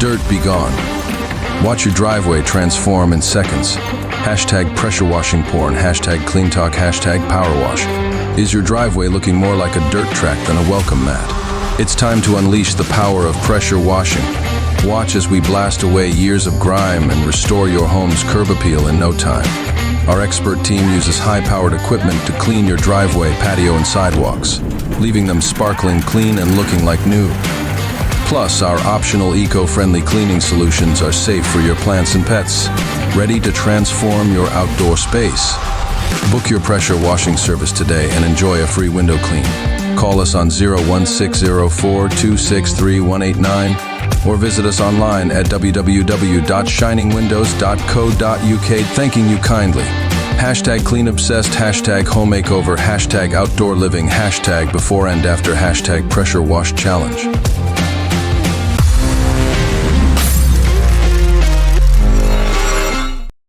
Dirt be gone. Watch your driveway transform in seconds. Hashtag pressure washing porn, hashtag clean talk, hashtag power wash. Is your driveway looking more like a dirt track than a welcome mat? It's time to unleash the power of pressure washing. Watch as we blast away years of grime and restore your home's curb appeal in no time. Our expert team uses high-powered equipment to clean your driveway, patio, and sidewalks, leaving them sparkling clean and looking like new. Plus, our optional eco-friendly cleaning solutions are safe for your plants and pets, ready to transform your outdoor space. Book your pressure washing service today and enjoy a free window clean. Call us on 01604-263-189 or visit us online at www.shiningwindows.co.uk. Thanking you kindly. Hashtag clean obsessed, hashtag home makeover, hashtag outdoor living, hashtag before and after, hashtag pressure wash challenge.